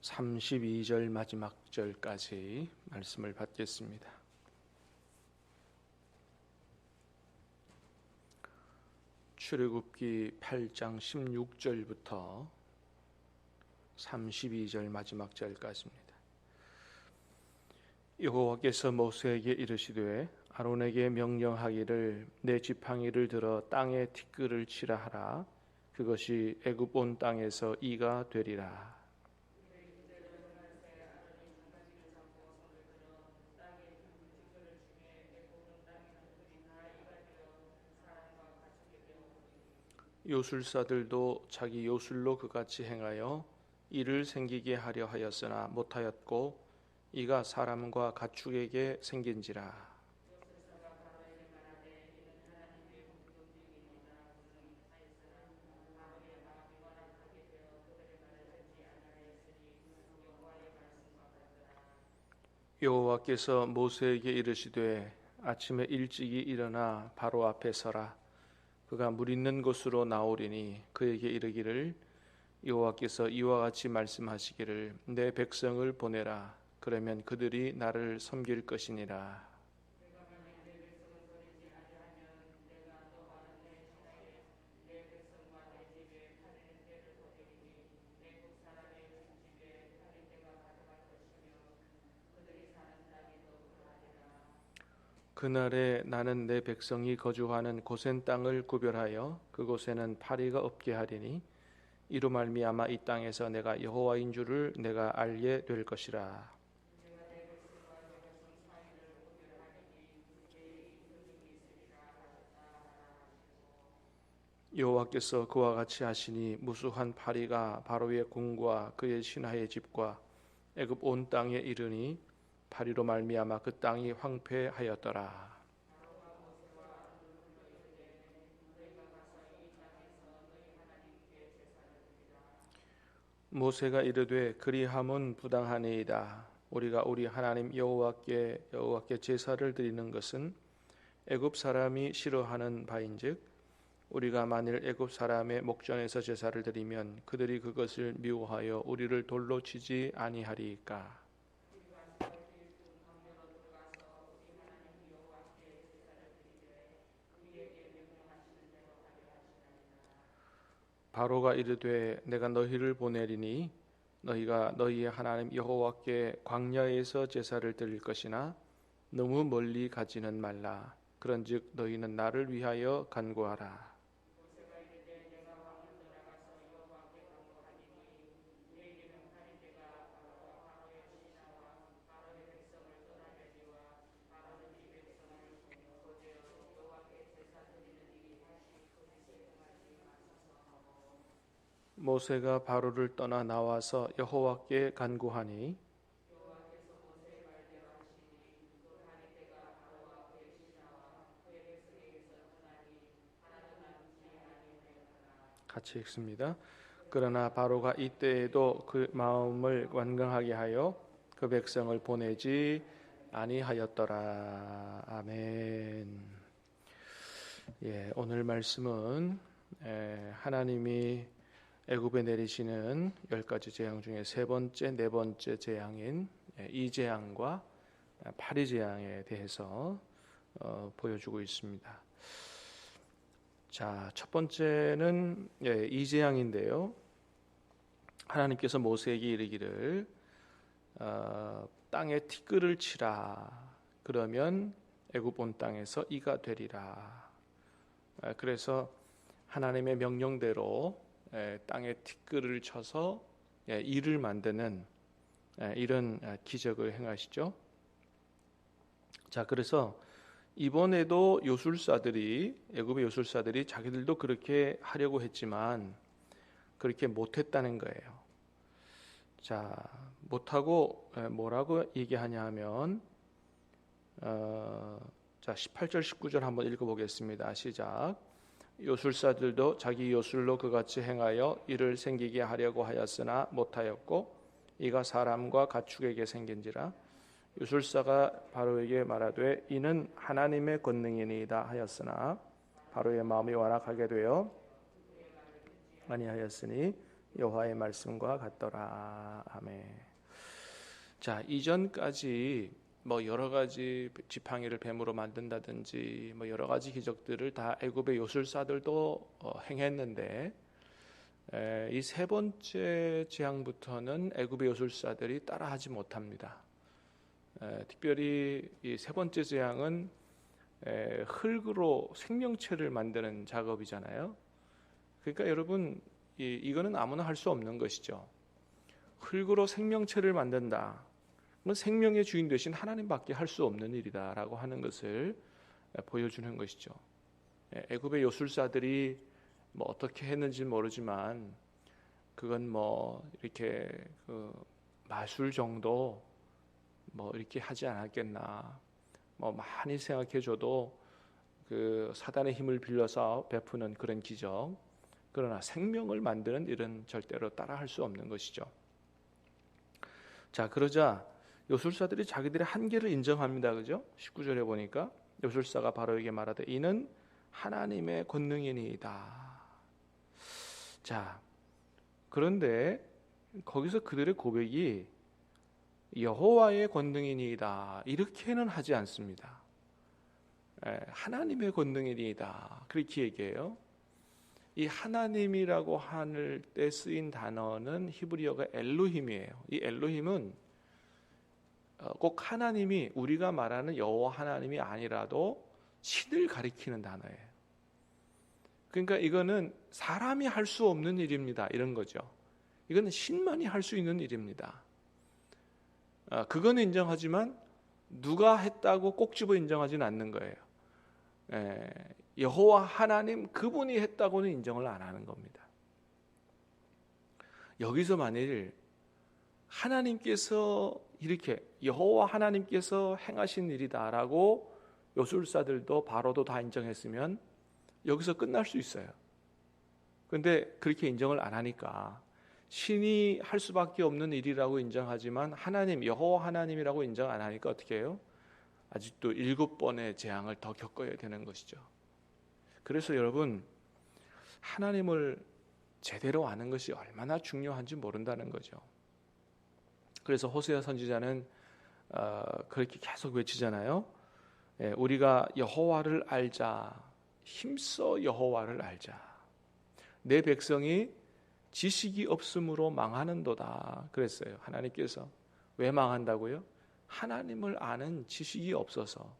32절 마지막 절까지 말씀을 받겠습니다. 출애굽기 8장 16절부터 32절 마지막 절까지입니다. 여호와께서 모세에게 이르시되 아론에게 명령하기를 내 지팡이를 들어 땅에 티끌을 치라 하라. 그것이 애굽 온 땅에서 이가 되리라. 요술사들도 자기 요술로 그같이 행하여 이를 생기게 하려 하였으나 못하였고 이가 사람과 가축에게 생긴지라. 여호와께서 모세에게 이르시되 아침에 일찍이 일어나 바로 앞에 서라. 그가 물 있는 곳으로 나오리니 그에게 이르기를 여호와께서 이와 같이 말씀하시기를 내 백성을 보내라. 그러면 그들이 나를 섬길 것이니라. 그날에 나는 내 백성이 거주하는 고센 땅을 구별하여 그곳에는 파리가 없게 하리니 이로 말미암아 이 땅에서 내가 여호와인 줄을 내가 알게 될 것이라. 여호와께서 그와 같이 하시니 무수한 파리가 바로의 궁과 그의 신하의 집과 애굽 온 땅에 이르니 파리로 말미암아 그 땅이 황폐하였더라. 모세가 이르되 그리함은 부당하니이다. 우리가 우리 하나님 여호와께 제사를 드리는 것은 애굽 사람이 싫어하는 바인즉 우리가 만일 애굽 사람의 목전에서 제사를 드리면 그들이 그것을 미워하여 우리를 돌로 치지 아니하리이까. 바로가 이르되 내가 너희를 보내리니 너희가 너희의 하나님 여호와께 광야에서 제사를 드릴 것이나 너무 멀리 가지는 말라. 그런즉 너희는 나를 위하여 간구하라. 모세가 바로를 떠나 나와서 여호와께 간구하니 같이 읽습니다. 그러나 바로가 이때에도 그 마음을 완강하게 하여 그 백성을 보내지 아니하였더라. 아멘. 오늘 말씀은 하나님이 애굽에 내리시는 10가지 재앙 중에 네 번째 재앙인 이재앙과 파리재앙에 대해서 보여주고 있습니다. 자, 첫 번째는 이재앙인데요. 하나님께서 모세에게 이르기를 땅에 티끌을 치라. 그러면 애굽 온 땅에서 이가 되리라. 그래서 하나님의 명령대로 땅에 티끌을 쳐서 이를 만드는 이런 기적을 행하시죠. 자, 그래서 이번에도 애굽의 요술사들이 자기들도 그렇게 하려고 했지만 그렇게 못했다는 거예요. 자, 못하고 뭐라고 얘기하냐 하면 자, 18절 19절 한번 읽어보겠습니다. 시작. 요술사들도 자기 요술로 그같이 행하여 이를 생기게 하려고 하였으나 못하였고 이가 사람과 가축에게 생긴지라. 요술사가 바로에게 말하되 이는 하나님의 권능이니이다 하였으나 바로의 마음이 완악하게 되어 아니하였으니 여호와의 말씀과 같더라. 아멘. 자, 이전까지 여러 가지 지팡이를 뱀으로 만든다든지 여러 가지 기적들을 다 애굽의 요술사들도 행했는데, 이 세 번째 재앙부터는 애굽의 요술사들이 따라하지 못합니다. 특별히 이 세 번째 재앙은 흙으로 생명체를 만드는 작업이잖아요. 그러니까 여러분, 이거는 아무나 할 수 없는 것이죠. 흙으로 생명체를 만든다. 그건 생명의 주인 되신 하나님밖에 할 수 없는 일이다라고 하는 것을 보여주는 것이죠. 애굽의 요술사들이 어떻게 했는지 모르지만 그건 이렇게 마술 정도 이렇게 하지 않았겠나. 많이 생각해줘도 그 사단의 힘을 빌려서 베푸는 그런 기적. 그러나 생명을 만드는 일은 절대로 따라할 수 없는 것이죠. 자, 그러자 요술사들이 자기들의 한계를 인정합니다. 그죠? 19절에 보니까 요술사가 바로에게 말하되 이는 하나님의 권능이니이다. 자, 그런데 거기서 그들의 고백이 여호와의 권능이니이다 이렇게는 하지 않습니다. 하나님의 권능이니이다 그렇게 얘기해요. 이 하나님이라고 할 때 쓰인 단어는 히브리어가 엘로힘이에요. 이 엘로힘은 꼭 하나님이 우리가 말하는 여호와 하나님이 아니라도 신을 가리키는 단어예요. 그러니까 이거는 사람이 할 수 없는 일입니다. 이런 거죠. 이거는 신만이 할 수 있는 일입니다. 그건 인정하지만 누가 했다고 꼭 집어 인정하지는 않는 거예요. 여호와 하나님 그분이 했다고는 인정을 안 하는 겁니다. 여기서 만일 하나님께서 이렇게 여호와 하나님께서 행하신 일이다라고 요술사들도 바로도 다 인정했으면 여기서 끝날 수 있어요. 그런데 그렇게 인정을 안 하니까 신이 할 수밖에 없는 일이라고 인정하지만 하나님 여호와 하나님이라고 인정 안 하니까 어떻게 해요? 아직도 7번의 재앙을 더 겪어야 되는 것이죠. 그래서 여러분, 하나님을 제대로 아는 것이 얼마나 중요한지 모른다는 거죠. 그래서 호세아 선지자는 그렇게 계속 외치잖아요. 우리가 여호와를 알자, 힘써 여호와를 알자. 내 백성이 지식이 없으므로 망하는도다 그랬어요. 하나님께서. 왜 망한다고요? 하나님을 아는 지식이 없어서.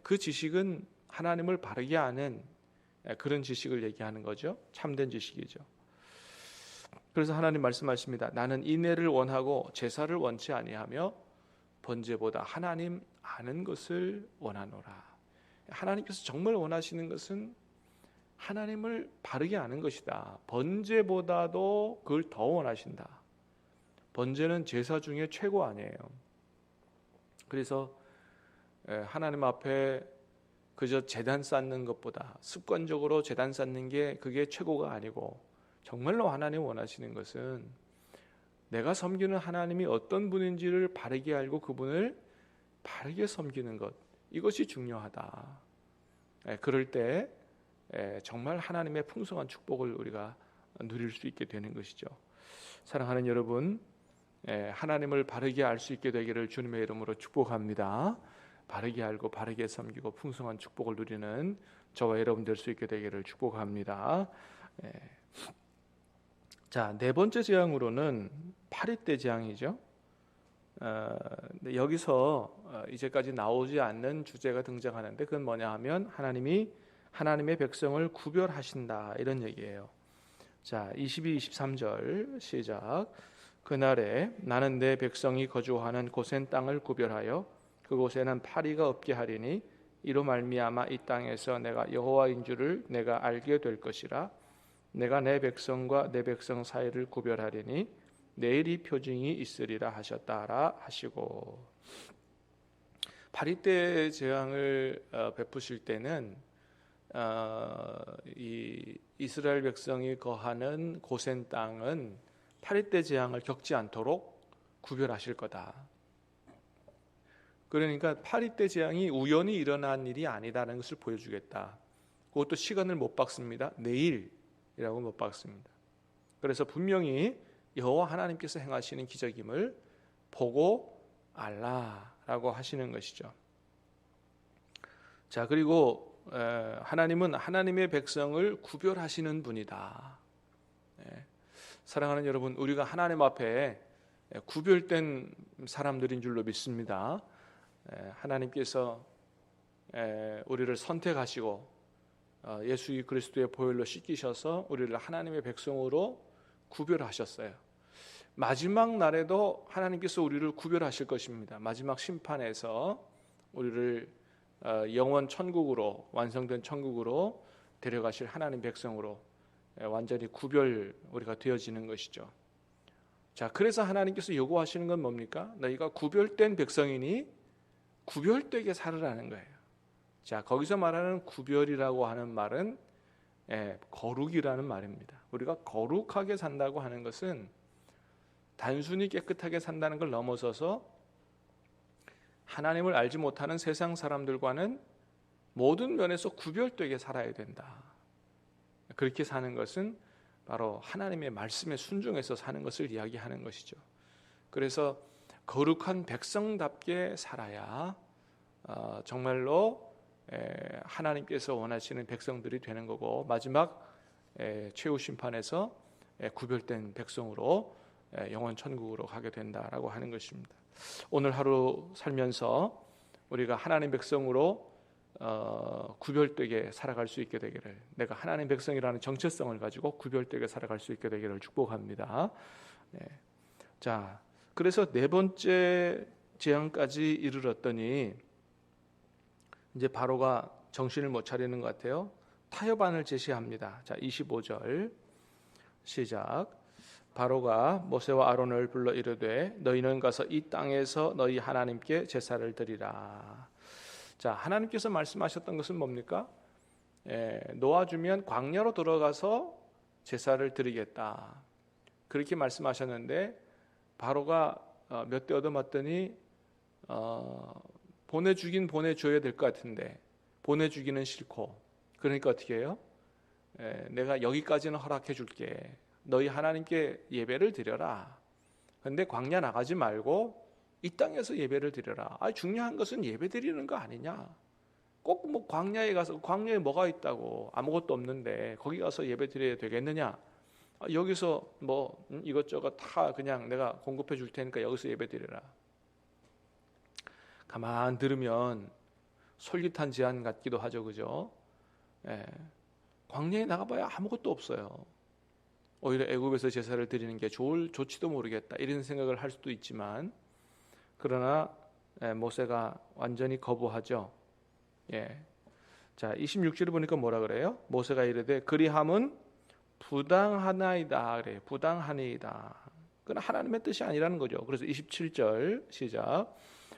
그 지식은 하나님을 바르게 아는 그런 지식을 얘기하는 거죠. 참된 지식이죠. 그래서 하나님 말씀하십니다. 나는 인애를 원하고 제사를 원치 아니하며 번제보다 하나님 아는 것을 원하노라. 하나님께서 정말 원하시는 것은 하나님을 바르게 아는 것이다. 번제보다도 그걸 더 원하신다. 번제는 제사 중에 최고 아니에요. 그래서 하나님 앞에 그저 제단 쌓는 것보다 습관적으로 제단 쌓는 게 그게 최고가 아니고 정말로 하나님 원하시는 것은 내가 섬기는 하나님이 어떤 분인지를 바르게 알고 그분을 바르게 섬기는 것, 이것이 중요하다. 그럴 때 정말 하나님의 풍성한 축복을 우리가 누릴 수 있게 되는 것이죠. 사랑하는 여러분, 하나님을 바르게 알 수 있게 되기를 주님의 이름으로 축복합니다. 바르게 알고 바르게 섬기고 풍성한 축복을 누리는 저와 여러분 될 수 있게 되기를 축복합니다. 자, 네 번째 재앙으로는 파리떼 재앙이죠. 여기서 이제까지 나오지 않는 주제가 등장하는데 그건 뭐냐 하면 하나님이 하나님의 백성을 구별하신다 이런 얘기예요. 자, 22, 23절 시작. 그날에 나는 내 백성이 거주하는 고센 땅을 구별하여 그곳에는 파리가 없게 하리니 이로 말미암아 이 땅에서 내가 여호와인 줄을 내가 알게 될 것이라. 내가 내 백성과 내 백성 사이를 구별하리니 내일이 표징이 있으리라 하셨다라 하시고, 파리떼 재앙을 베푸실 때는 이 이스라엘 백성이 거하는 고센 땅은 파리떼 재앙을 겪지 않도록 구별하실 거다. 그러니까 파리떼 재앙이 우연히 일어난 일이 아니다라는 것을 보여주겠다. 그것도 시간을 못 박습니다. 내일이라고 못 박습니다. 그래서 분명히 여호와 하나님께서 행하시는 기적임을 보고 알라라고 하시는 것이죠. 자, 그리고 하나님은 하나님의 백성을 구별하시는 분이다. 사랑하는 여러분, 우리가 하나님 앞에 구별된 사람들인 줄로 믿습니다. 하나님께서 우리를 선택하시고 예수 그리스도의 보혈로 씻기셔서 우리를 하나님의 백성으로 구별하셨어요. 마지막 날에도 하나님께서 우리를 구별하실 것입니다. 마지막 심판에서 우리를 영원 천국으로, 완성된 천국으로 데려가실 하나님 백성으로 완전히 구별 우리가 되어지는 것이죠. 자, 그래서 하나님께서 요구하시는 건 뭡니까? 너희가 구별된 백성이니 구별되게 살으라는 거예요. 자, 거기서 말하는 구별이라고 하는 말은 거룩이라는 말입니다. 우리가 거룩하게 산다고 하는 것은 단순히 깨끗하게 산다는 걸 넘어서서 하나님을 알지 못하는 세상 사람들과는 모든 면에서 구별되게 살아야 된다. 그렇게 사는 것은 바로 하나님의 말씀에 순종해서 사는 것을 이야기하는 것이죠. 그래서 거룩한 백성답게 살아야 정말로 하나님께서 원하시는 백성들이 되는 거고, 마지막 최후 심판에서 구별된 백성으로 영원 천국으로 가게 된다라고 하는 것입니다. 오늘 하루 살면서 우리가 하나님 백성으로 구별되게 살아갈 수 있게 되기를, 내가 하나님 백성이라는 정체성을 가지고 구별되게 살아갈 수 있게 되기를 축복합니다. 자, 그래서 네 번째 재앙까지 이르렀더니 이제 바로가 정신을 못 차리는 것 같아요. 타협안을 제시합니다. 자, 25절 시작. 바로가 모세와 아론을 불러 이르되 너희는 가서 이 땅에서 너희 하나님께 제사를 드리라. 자, 하나님께서 말씀하셨던 것은 뭡니까? 놓아주면 광야로 들어가서 제사를 드리겠다. 그렇게 말씀하셨는데 바로가 몇 대 얻어맞더니 보내주긴 보내줘야 될 것 같은데 보내주기는 싫고, 그러니까 어떻게 해요? 내가 여기까지는 허락해 줄게. 너희 하나님께 예배를 드려라. 그런데 광야 나가지 말고 이 땅에서 예배를 드려라. 중요한 것은 예배 드리는 거 아니냐? 꼭 뭐 광야에 가서, 광야에 뭐가 있다고, 아무것도 없는데 거기 가서 예배 드려야 되겠느냐? 여기서 뭐 이것저것 다 그냥 내가 공급해 줄 테니까 여기서 예배 드려라. 가만 들으면 솔깃한 제안 같기도 하죠, 그죠? 광야에 나가봐야 아무것도 없어요. 오히려 애굽에서 제사를 드리는 게 좋지도 모르겠다, 이런 생각을 할 수도 있지만, 그러나 모세가 완전히 거부하죠. 자, 26절을 보니까 뭐라 그래요? 모세가 이르되 그리함은 부당하나이다 그래요. 부당하니이다. 그건 하나님의 뜻이 아니라는 거죠. 그래서 27절 시작.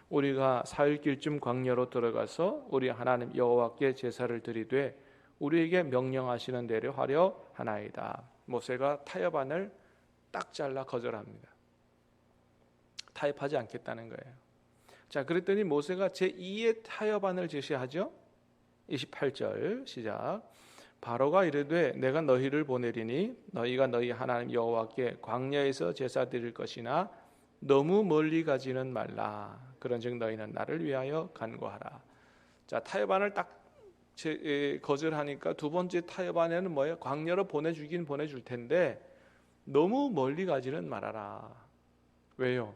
우리가 사흘길쯤 광야로 들어가서 우리 하나님 여호와께 제사를 드리되 우리에게 명령하시는 대로 하려 하나이다. 모세가 타협안을 딱 잘라 거절합니다. 타협하지 않겠다는 거예요. 자, 그랬더니 모세가 제2의 타협안을 제시하죠. 28절 시작. 바로가 이르되 내가 너희를 보내리니 너희가 너희 하나님 여호와께 광야에서 제사 드릴 것이나 너무 멀리 가지는 말라. 그런즉 너희는 나를 위하여 간구하라. 자, 타협안을 딱 거절하니까 두 번째 타협안에는 뭐예요? 광야로 보내주긴 보내줄 텐데 너무 멀리 가지는 말아라. 왜요?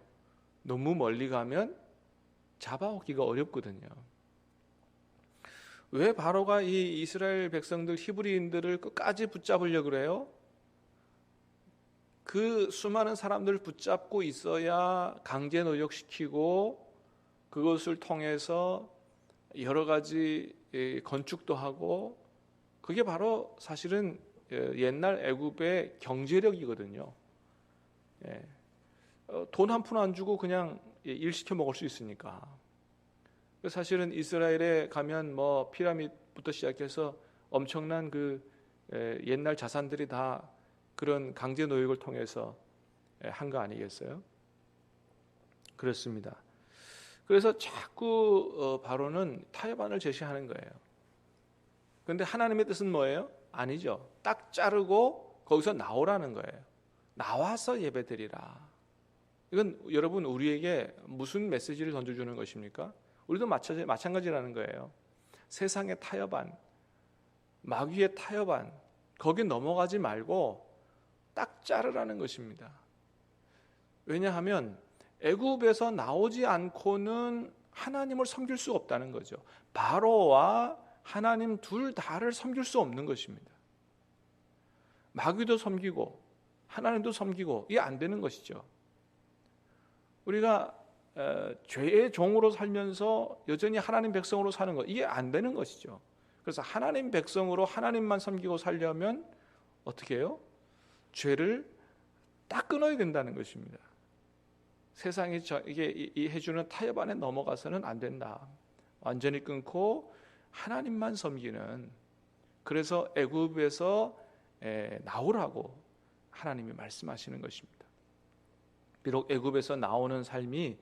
너무 멀리 가면 잡아오기가 어렵거든요. 왜 바로가 이 이스라엘 백성들 히브리인들을 끝까지 붙잡으려고 그래요? 그 수많은 사람들을 붙잡고 있어야 강제 노역시키고 그것을 통해서 여러 가지 건축도 하고, 그게 바로 사실은 옛날 애굽의 경제력이거든요. 돈 한 푼 안 주고 그냥 일 시켜 먹을 수 있으니까. 사실은 이스라엘에 가면 뭐 피라미드부터 시작해서 엄청난 그 옛날 자산들이 다 그런 강제 노역을 통해서 한 거 아니겠어요? 그렇습니다. 그래서 자꾸 바로는 타협안을 제시하는 거예요. 그런데 하나님의 뜻은 뭐예요? 아니죠. 딱 자르고 거기서 나오라는 거예요. 나와서 예배드리라. 이건 여러분 우리에게 무슨 메시지를 던져주는 것입니까? 우리도 마찬가지라는 거예요. 세상에 타협한, 마귀에 타협한, 거기 넘어가지 말고 딱 자르라는 것입니다. 왜냐하면 애굽에서 나오지 않고는 하나님을 섬길 수 없다는 거죠. 바로와 하나님 둘 다를 섬길 수 없는 것입니다. 마귀도 섬기고 하나님도 섬기고 이게 안 되는 것이죠. 우리가 죄의 종으로 살면서 여전히 하나님 백성으로 사는 것, 이게 안 되는 것이죠. 그래서 하나님 백성으로 하나님만 섬기고 살려면 어떻게 해요? 죄를 딱 끊어야 된다는 것입니다. 세상이 이게 해주는 타협 안에 넘어가서는 안 된다. 완전히 끊고 하나님만 섬기는, 그래서 애굽에서 나오라고 하나님이 말씀하시는 것입니다. 비록 애굽에서 나오는 삶이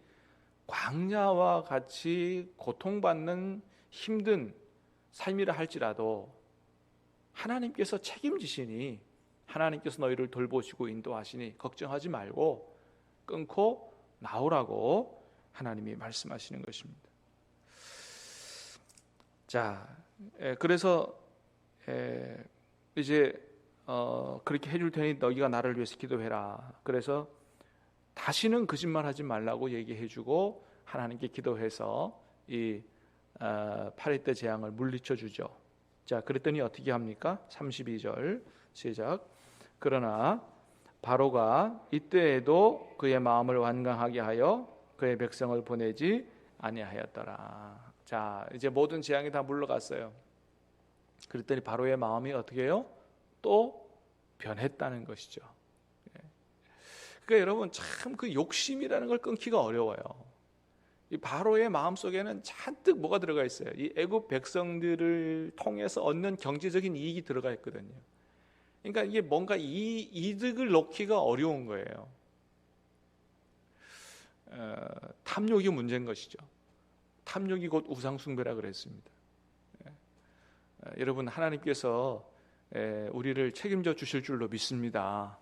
광야와 같이 고통받는 힘든 삶이라 할지라도 하나님께서 책임지시니, 하나님께서 너희를 돌보시고 인도하시니 걱정하지 말고 끊고 나오라고 하나님이 말씀하시는 것입니다. 자, 그래서 이제 그렇게 해줄 테니 너희가 나를 위해서 기도해라. 그래서 다시는 거짓말하지 말라고 얘기해주고 하나님께 기도해서 이 파리떼 재앙을 물리쳐 주죠. 자, 그랬더니 어떻게 합니까? 32절 시작. 그러나 바로가 이때에도 그의 마음을 완강하게 하여 그의 백성을 보내지 아니하였더라. 자, 이제 모든 재앙이 다 물러갔어요. 그랬더니 바로의 마음이 어떻게 해요? 또 변했다는 것이죠. 그러니까 여러분 참 그 욕심이라는 걸 끊기가 어려워요. 이 바로의 마음 속에는 잔뜩 뭐가 들어가 있어요. 이 애굽 백성들을 통해서 얻는 경제적인 이익이 들어가 있거든요. 그러니까 이게 뭔가 이 이득을 놓기가 어려운 거예요. 탐욕이 문제인 것이죠. 탐욕이 곧 우상숭배라 그랬습니다. 여러분 하나님께서 우리를 책임져 주실 줄로 믿습니다.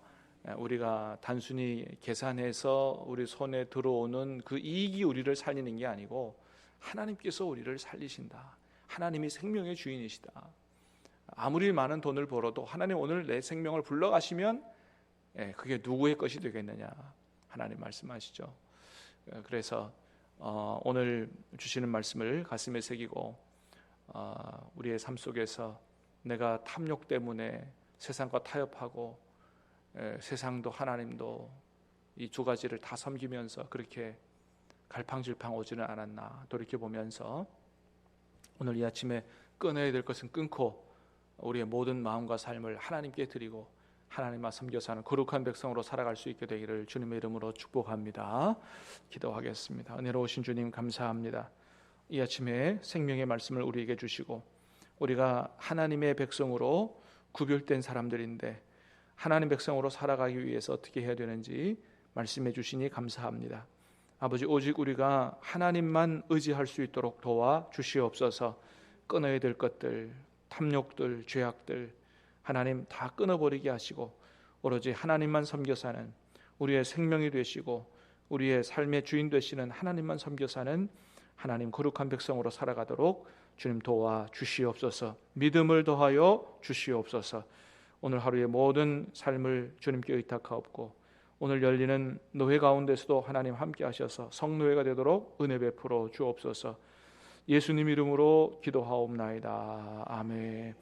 우리가 단순히 계산해서 우리 손에 들어오는 그 이익이 우리를 살리는 게 아니고 하나님께서 우리를 살리신다. 하나님이 생명의 주인이시다. 아무리 많은 돈을 벌어도 하나님 오늘 내 생명을 불러가시면 그게 누구의 것이 되겠느냐, 하나님 말씀하시죠. 그래서 오늘 주시는 말씀을 가슴에 새기고 우리의 삶 속에서 내가 탐욕 때문에 세상과 타협하고 세상도 하나님도 이 두 가지를 다 섬기면서 그렇게 갈팡질팡 오지는 않았나 돌이켜보면서 오늘 이 아침에 끊어야 될 것은 끊고 우리의 모든 마음과 삶을 하나님께 드리고 하나님만 섬겨 사는 거룩한 백성으로 살아갈 수 있게 되기를 주님의 이름으로 축복합니다. 기도하겠습니다. 은혜로우신 주님 감사합니다. 이 아침에 생명의 말씀을 우리에게 주시고 우리가 하나님의 백성으로 구별된 사람들인데 하나님 백성으로 살아가기 위해서 어떻게 해야 되는지 말씀해 주시니 감사합니다. 아버지, 오직 우리가 하나님만 의지할 수 있도록 도와 주시옵소서. 끊어야 될 것들, 탐욕들, 죄악들 하나님 다 끊어버리게 하시고 오로지 하나님만 섬겨 사는 우리의 생명이 되시고 우리의 삶의 주인 되시는 하나님만 섬겨 사는 하나님 거룩한 백성으로 살아가도록 주님 도와 주시옵소서. 믿음을 더하여 주시옵소서. 오늘 하루의 모든 삶을 주님께 의탁하옵고 오늘 열리는 노회 가운데서도 하나님 함께 하셔서 성노회가 되도록 은혜 베풀어 주옵소서. 예수님 이름으로 기도하옵나이다. 아멘.